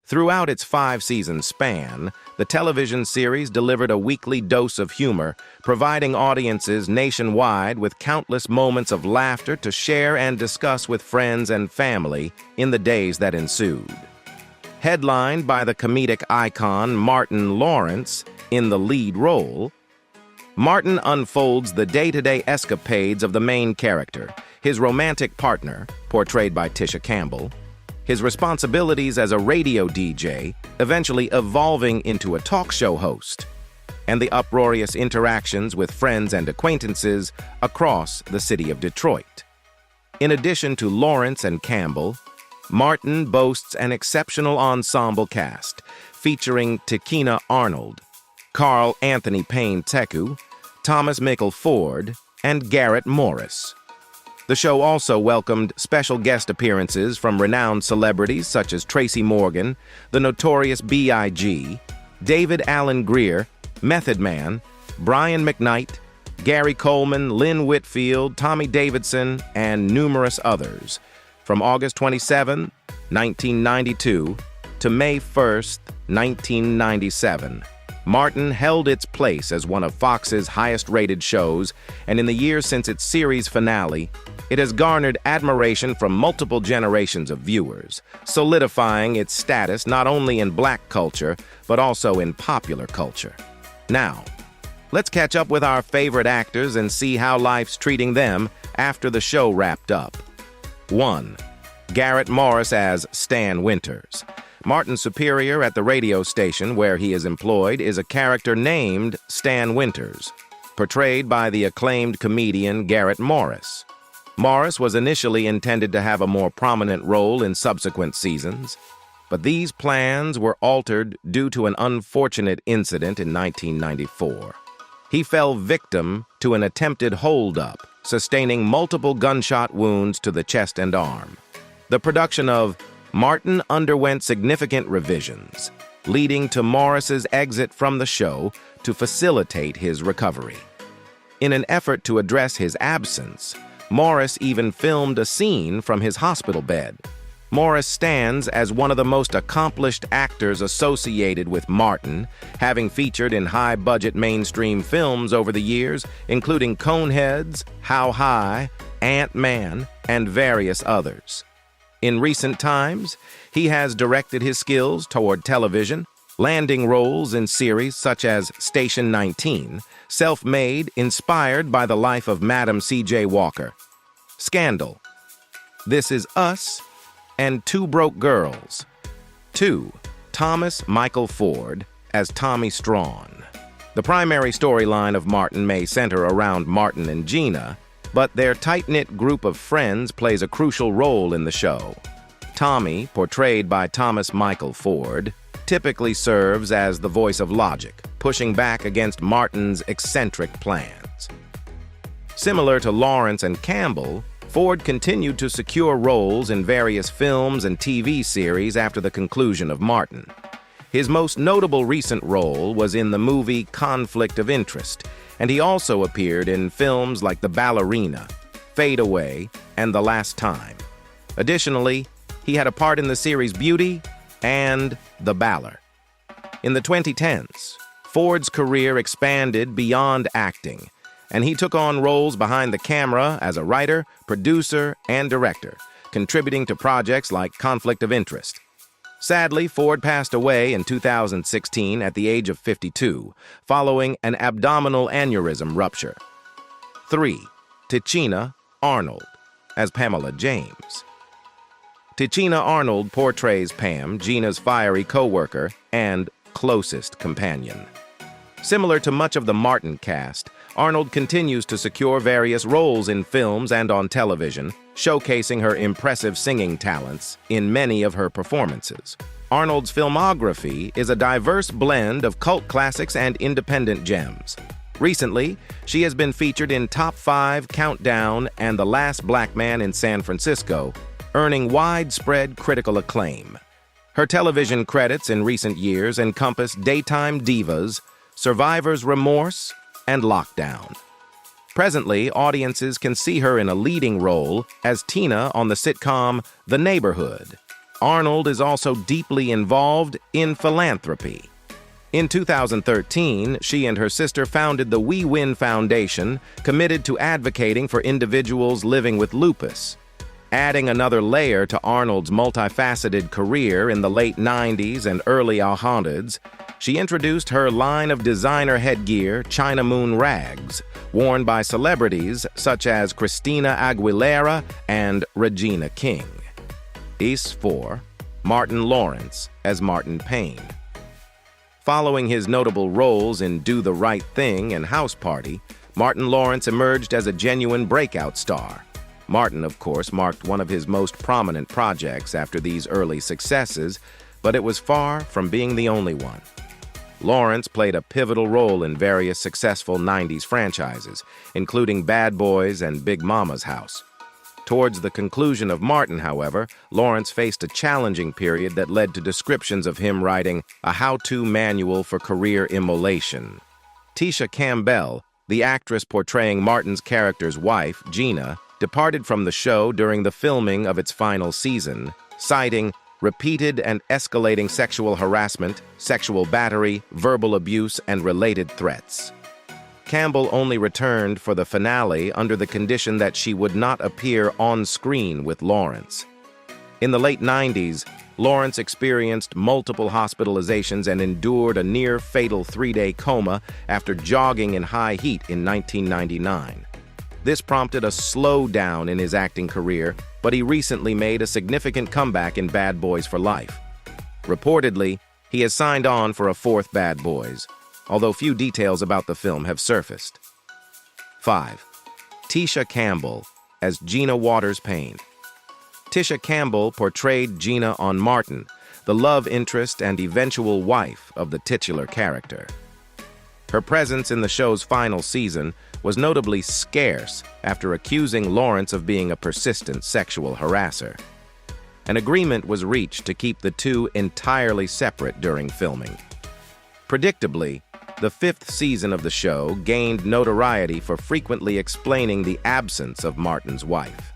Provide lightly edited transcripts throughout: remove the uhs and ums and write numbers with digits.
Throughout its 5-season span, the television series delivered a weekly dose of humor, providing audiences nationwide with countless moments of laughter to share and discuss with friends and family in the days that ensued. Headlined by the comedic icon Martin Lawrence in the lead role, Martin unfolds the day-to-day escapades of the main character, his romantic partner, portrayed by Tisha Campbell, his responsibilities as a radio DJ, eventually evolving into a talk show host, and the uproarious interactions with friends and acquaintances across the city of Detroit. In addition to Lawrence and Campbell, Martin boasts an exceptional ensemble cast featuring Tachina Arnold, Carl Anthony Payne Teku, Thomas Michael Ford, and Garrett Morris. The show also welcomed special guest appearances from renowned celebrities such as Tracy Morgan, the Notorious B.I.G., David Alan Grier, Method Man, Brian McKnight, Gary Coleman, Lynn Whitfield, Tommy Davidson, and numerous others, from August 27, 1992 to May 1, 1997. Martin held its place as one of Fox's highest-rated shows, and in the years since its series finale, it has garnered admiration from multiple generations of viewers, solidifying its status not only in Black culture, but also in popular culture. Now, let's catch up with our favorite actors and see how life's treating them after the show wrapped up. 1. Garrett Morris as Stan Winters. Martin's superior at the radio station where he is employed is a character named Stan Winters, portrayed by the acclaimed comedian Garrett Morris. Morris was initially intended to have a more prominent role in subsequent seasons, but these plans were altered due to an unfortunate incident in 1994. He fell victim to an attempted hold-up, sustaining multiple gunshot wounds to the chest and arm. The production of Martin underwent significant revisions, leading to Morris's exit from the show to facilitate his recovery. In an effort to address his absence, Morris even filmed a scene from his hospital bed. Morris stands as one of the most accomplished actors associated with Martin, having featured in high-budget mainstream films over the years, including Coneheads, How High, Ant-Man, and various others. In recent times, he has directed his skills toward television, landing roles in series such as Station 19, Self-Made, inspired by the life of Madam C.J. Walker, Scandal, This Is Us, and Two Broke Girls. 2. Thomas Michael Ford as Tommy Strawn. The primary storyline of Martin may center around Martin and Gina, but their tight-knit group of friends plays a crucial role in the show. Tommy, portrayed by Thomas Michael Ford, typically serves as the voice of logic, pushing back against Martin's eccentric plans. Similar to Lawrence and Campbell, Ford continued to secure roles in various films and TV series after the conclusion of Martin. His most notable recent role was in the movie Conflict of Interest, and he also appeared in films like The Ballerina, Fade Away, and The Last Time. Additionally, he had a part in the series Beauty and The Baller. In the 2010s, Ford's career expanded beyond acting, and he took on roles behind the camera as a writer, producer, and director, contributing to projects like Conflict of Interest. Sadly, Ford passed away in 2016 at the age of 52, following an abdominal aneurysm rupture. 3. Tachina Arnold as Pamela James. Tachina Arnold portrays Pam, Gina's fiery co-worker and closest companion. Similar to much of the Martin cast, Arnold continues to secure various roles in films and on television, showcasing her impressive singing talents in many of her performances. Arnold's filmography is a diverse blend of cult classics and independent gems. Recently, she has been featured in Top 5, Countdown, and The Last Black Man in San Francisco, earning widespread critical acclaim. Her television credits in recent years encompass Daytime Divas, Survivor's Remorse, and Lockdown. Presently, audiences can see her in a leading role as Tina on the sitcom The Neighborhood. Arnold is also deeply involved in philanthropy. In 2013, she and her sister founded the We Win Foundation, committed to advocating for individuals living with lupus. Adding another layer to Arnold's multifaceted career in the late 90s and early 2000s, she introduced her line of designer headgear, China Moon rags, worn by celebrities such as Christina Aguilera and Regina King. 4. Martin Lawrence as Martin Payne. Following his notable roles in Do the Right Thing and House Party, Martin Lawrence emerged as a genuine breakout star. Martin, of course, marked one of his most prominent projects after these early successes, but it was far from being the only one. Lawrence played a pivotal role in various successful 90s franchises, including Bad Boys and Big Mama's House. Towards the conclusion of Martin, however, Lawrence faced a challenging period that led to descriptions of him writing a how-to manual for career immolation. Tisha Campbell, the actress portraying Martin's character's wife, Gina, departed from the show during the filming of its final season, citing repeated and escalating sexual harassment, sexual battery, verbal abuse, and related threats. Campbell only returned for the finale under the condition that she would not appear on screen with Lawrence. In the late 90s, Lawrence experienced multiple hospitalizations and endured a near-fatal 3-day coma after jogging in high heat in 1999. This prompted a slowdown in his acting career, but he recently made a significant comeback in Bad Boys for Life. Reportedly, he has signed on for a fourth Bad Boys, although few details about the film have surfaced. 5. Tisha Campbell as Gina Waters Payne. Tisha Campbell portrayed Gina on Martin, the love interest and eventual wife of the titular character. Her presence in the show's final season was notably scarce after accusing Lawrence of being a persistent sexual harasser. An agreement was reached to keep the two entirely separate during filming. Predictably, the 5th season of the show gained notoriety for frequently explaining the absence of Martin's wife.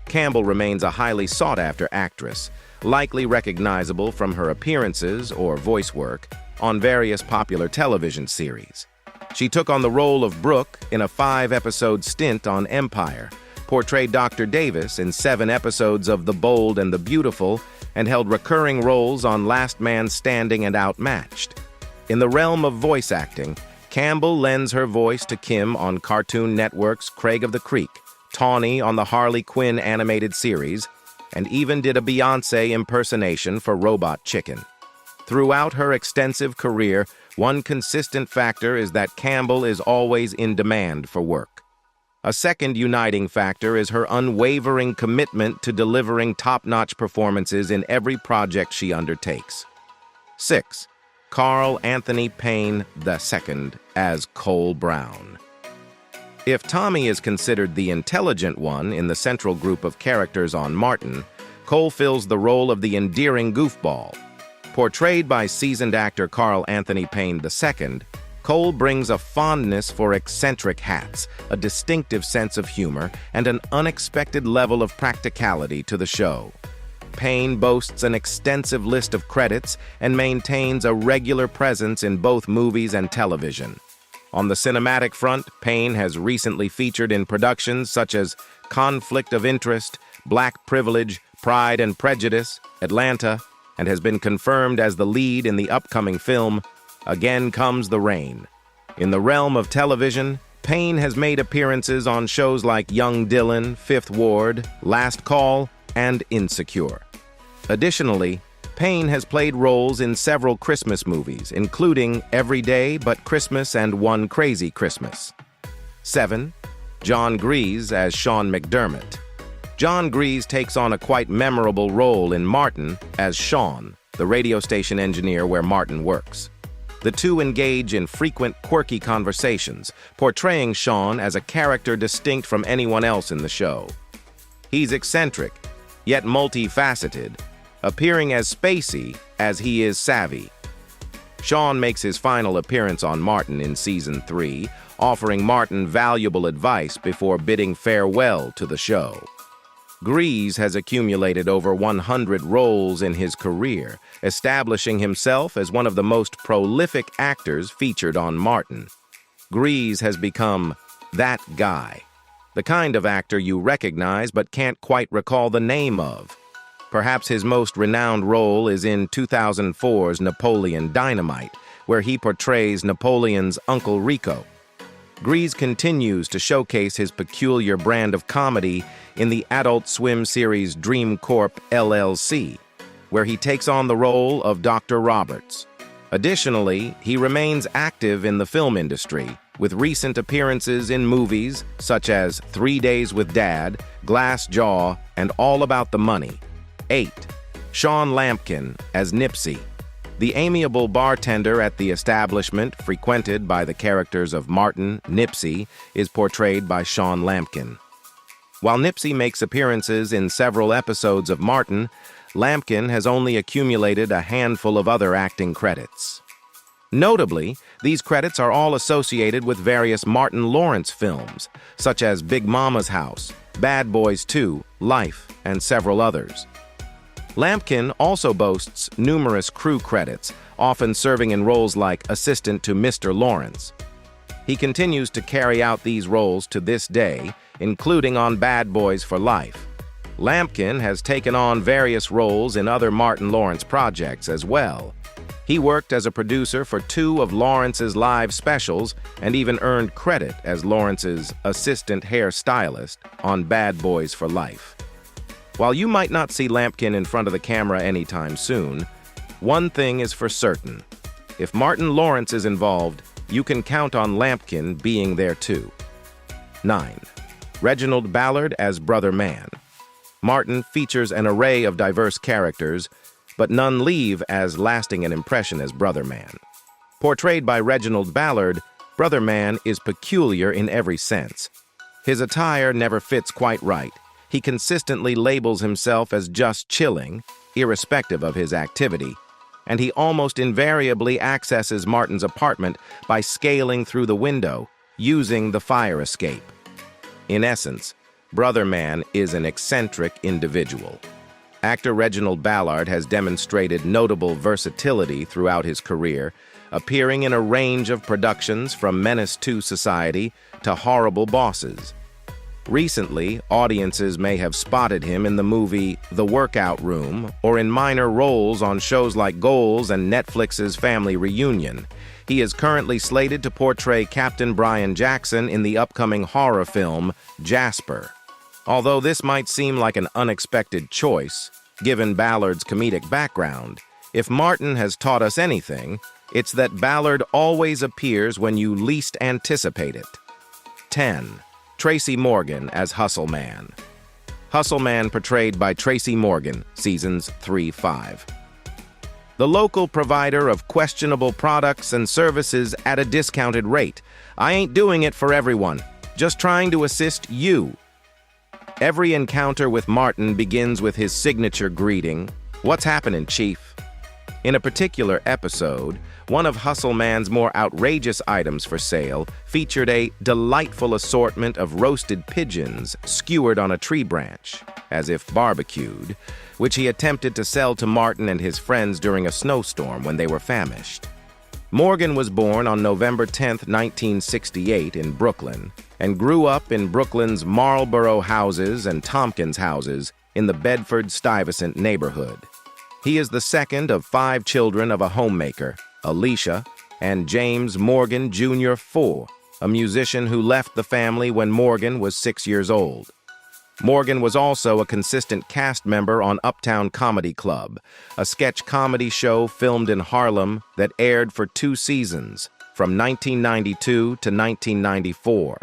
Campbell remains a highly sought-after actress, likely recognizable from her appearances or voice work on various popular television series. She took on the role of Brooke in a 5-episode stint on Empire, portrayed Dr. Davis in 7 episodes of The Bold and the Beautiful, and held recurring roles on Last Man Standing and Outmatched. In the realm of voice acting, Campbell lends her voice to Kim on Cartoon Network's Craig of the Creek, Tawny on the Harley Quinn animated series, and even did a Beyoncé impersonation for Robot Chicken. Throughout her extensive career, one consistent factor is that Campbell is always in demand for work. A second uniting factor is her unwavering commitment to delivering top-notch performances in every project she undertakes. 6. Carl Anthony Payne II as Cole Brown. If Tommy is considered the intelligent one in the central group of characters on Martin, Cole fills the role of the endearing goofball. Portrayed by seasoned actor Carl Anthony Payne II, Cole brings a fondness for eccentric hats, a distinctive sense of humor, and an unexpected level of practicality to the show. Payne boasts an extensive list of credits and maintains a regular presence in both movies and television. On the cinematic front, Payne has recently featured in productions such as Conflict of Interest, Black Privilege, Pride and Prejudice, Atlanta, and has been confirmed as the lead in the upcoming film Again Comes the Rain. In the realm of television, Payne has made appearances on shows like Young Dylan, Fifth Ward, Last Call, and Insecure. Additionally, Payne has played roles in several Christmas movies, including Every Day But Christmas and One Crazy Christmas. 7. John Grease as Sean McDermott. John Grease takes on a quite memorable role in Martin as Shawn, the radio station engineer where Martin works. The two engage in frequent, quirky conversations, portraying Shawn as a character distinct from anyone else in the show. He's eccentric, yet multifaceted, appearing as spacey as he is savvy. Shawn makes his final appearance on Martin in Season 3, offering Martin valuable advice before bidding farewell to the show. Grease has accumulated over 100 roles in his career, establishing himself as one of the most prolific actors featured on Martin. Grease has become that guy, the kind of actor you recognize but can't quite recall the name of. Perhaps his most renowned role is in 2004's Napoleon Dynamite, where he portrays Napoleon's Uncle Rico. Grease continues to showcase his peculiar brand of comedy in the Adult Swim series Dream Corp LLC, where he takes on the role of Dr. Roberts. Additionally, he remains active in the film industry, with recent appearances in movies such as 3 Days with Dad, Glass Jaw, and All About the Money. 8. Shawn Lampkin as Nipsey. The amiable bartender at the establishment, frequented by the characters of Martin, Nipsey, is portrayed by Shawn Lampkin. While Nipsey makes appearances in several episodes of Martin, Lampkin has only accumulated a handful of other acting credits. Notably, these credits are all associated with various Martin Lawrence films, such as Big Mama's House, Bad Boys 2, Life, and several others. Lampkin also boasts numerous crew credits, often serving in roles like assistant to Mr. Lawrence. He continues to carry out these roles to this day, including on Bad Boys for Life. Lampkin has taken on various roles in other Martin Lawrence projects as well. He worked as a producer for 2 of Lawrence's live specials and even earned credit as Lawrence's assistant hairstylist on Bad Boys for Life. While you might not see Lampkin in front of the camera anytime soon, one thing is for certain. If Martin Lawrence is involved, you can count on Lampkin being there too. 9. Reginald Ballard as Brother Man. Martin features an array of diverse characters, but none leave as lasting an impression as Brother Man. Portrayed by Reginald Ballard, Brother Man is peculiar in every sense. His attire never fits quite right. He consistently labels himself as just chilling, irrespective of his activity, and he almost invariably accesses Martin's apartment by scaling through the window, using the fire escape. In essence, Brother Man is an eccentric individual. Actor Reginald Ballard has demonstrated notable versatility throughout his career, appearing in a range of productions from Menace to Society to Horrible Bosses. Recently, audiences may have spotted him in the movie The Workout Room or in minor roles on shows like Goals and Netflix's Family Reunion. He is currently slated to portray Captain Brian Jackson in the upcoming horror film Jasper. Although this might seem like an unexpected choice, given Ballard's comedic background, if Martin has taught us anything, it's that Ballard always appears when you least anticipate it. 10. Tracy Morgan as Hustle Man. Hustle Man portrayed by Tracy Morgan, seasons 3-5. The local provider of questionable products and services at a discounted rate. I ain't doing it for everyone, just trying to assist you. Every encounter with Martin begins with his signature greeting, "What's happening, Chief?" In a particular episode, one of Hustle Man's more outrageous items for sale featured a delightful assortment of roasted pigeons skewered on a tree branch, as if barbecued, which he attempted to sell to Martin and his friends during a snowstorm when they were famished. Morgan was born on November 10, 1968 in Brooklyn, and grew up in Brooklyn's Marlboro houses and Tompkins houses in the Bedford-Stuyvesant neighborhood. He is the second of 5 children of a homemaker, Alicia, and James Morgan Jr. IV, a musician who left the family when Morgan was 6 years old. Morgan was also a consistent cast member on Uptown Comedy Club, a sketch comedy show filmed in Harlem that aired for 2 seasons, from 1992 to 1994.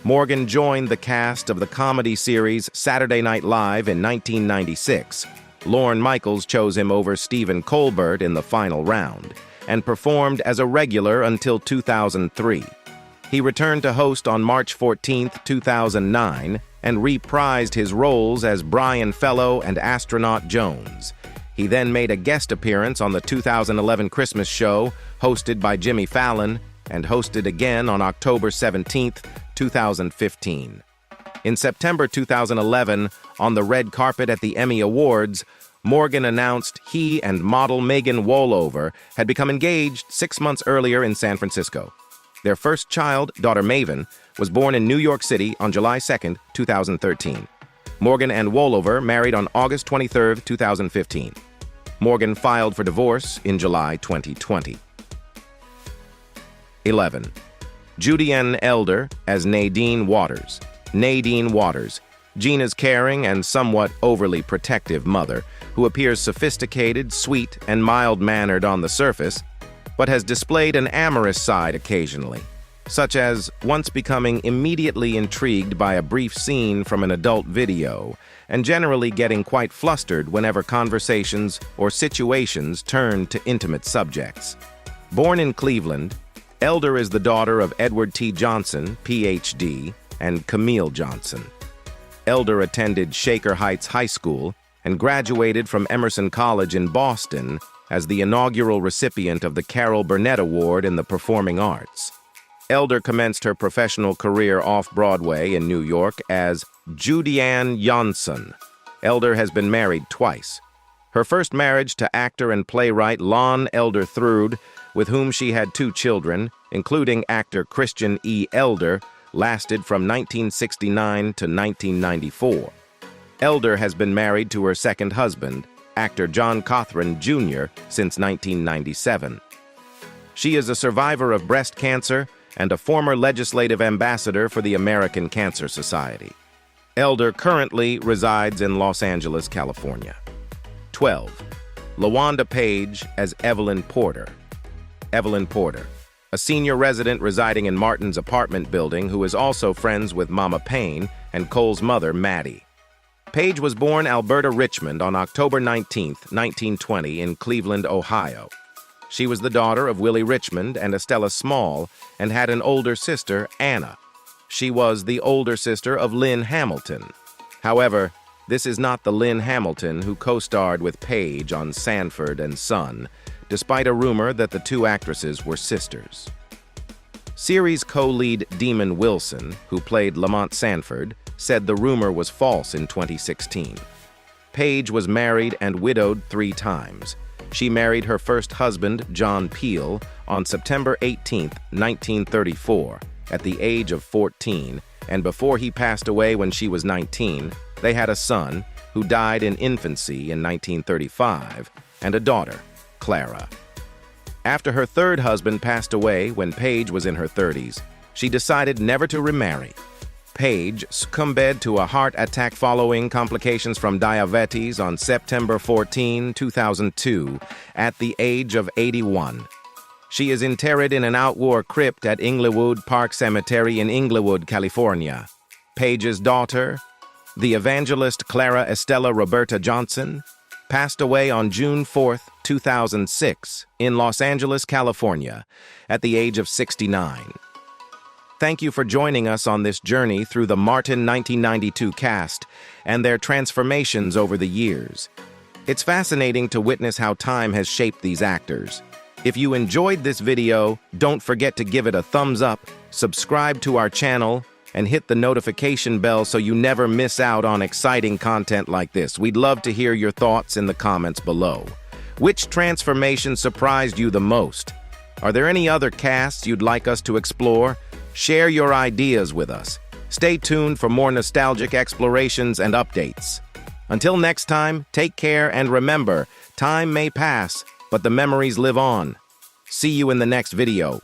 Morgan joined the cast of the comedy series Saturday Night Live in 1996. Lorne Michaels chose him over Stephen Colbert in the final round, and performed as a regular until 2003. He returned to host on March 14, 2009, and reprised his roles as Brian Fellow and Astronaut Jones. He then made a guest appearance on the 2011 Christmas show, hosted by Jimmy Fallon, and hosted again on October 17, 2015. In September 2011, on the red carpet at the Emmy Awards, Morgan announced he and model Megan Wollover had become engaged 6 months earlier in San Francisco. Their first child, daughter Maven, was born in New York City on July 2, 2013. Morgan and Wollover married on August 23, 2015. Morgan filed for divorce in July 2020. 11. Judianne Elder as Nadine Waters. Nadine Waters, Gina's caring and somewhat overly protective mother, who appears sophisticated, sweet, and mild-mannered on the surface, but has displayed an amorous side occasionally, such as once becoming immediately intrigued by a brief scene from an adult video, and generally getting quite flustered whenever conversations or situations turn to intimate subjects. Born in Cleveland, Elder is the daughter of Edward T. Johnson, Ph.D., and Camille Johnson. Elder attended Shaker Heights High School and graduated from Emerson College in Boston as the inaugural recipient of the Carol Burnett Award in the Performing Arts. Elder commenced her professional career off-Broadway in New York as Judianne Johnson. Elder has been married twice. Her first marriage to actor and playwright Lon Elder Throod, with whom she had 2 children, including actor Christian E. Elder, lasted from 1969 to 1994. Elder has been married to her second husband, actor John Cothran, Jr., since 1997. She is a survivor of breast cancer and a former legislative ambassador for the American Cancer Society. Elder currently resides in Los Angeles, California. 12. LaWanda Page as Evelyn Porter. Evelyn Porter, a senior resident residing in Martin's apartment building who is also friends with Mama Payne and Cole's mother, Maddie. Page was born Alberta Richmond on October 19, 1920 in Cleveland, Ohio. She was the daughter of Willie Richmond and Estella Small and had an older sister, Anna. She was the older sister of Lynn Hamilton. However, this is not the Lynn Hamilton who co-starred with Page on Sanford and Son, despite a rumor that the 2 actresses were sisters. Series co-lead Demon Wilson, who played Lamont Sanford, said the rumor was false in 2016. Page was married and widowed 3 times. She married her first husband, John Peel, on September 18, 1934, at the age of 14, and before he passed away when she was 19, they had a son, who died in infancy in 1935, and a daughter, Clara. After her third husband passed away when Page was in her 30s, she decided never to remarry. Page succumbed to a heart attack following complications from diabetes on September 14, 2002, at the age of 81. She is interred in an outwar crypt at Inglewood Park Cemetery in Inglewood, California. Page's daughter, the evangelist Clara Estella Roberta Johnson, passed away on June 4, 2006, in Los Angeles, California, at the age of 69. Thank you for joining us on this journey through the Martin 1992 cast and their transformations over the years. It's fascinating to witness how time has shaped these actors. If you enjoyed this video, don't forget to give it a thumbs up, subscribe to our channel, and hit the notification bell so you never miss out on exciting content like this. We'd love to hear your thoughts in the comments below. Which transformation surprised you the most? Are there any other casts you'd like us to explore? Share your ideas with us. Stay tuned for more nostalgic explorations and updates. Until next time, take care and remember, time may pass, but the memories live on. See you in the next video.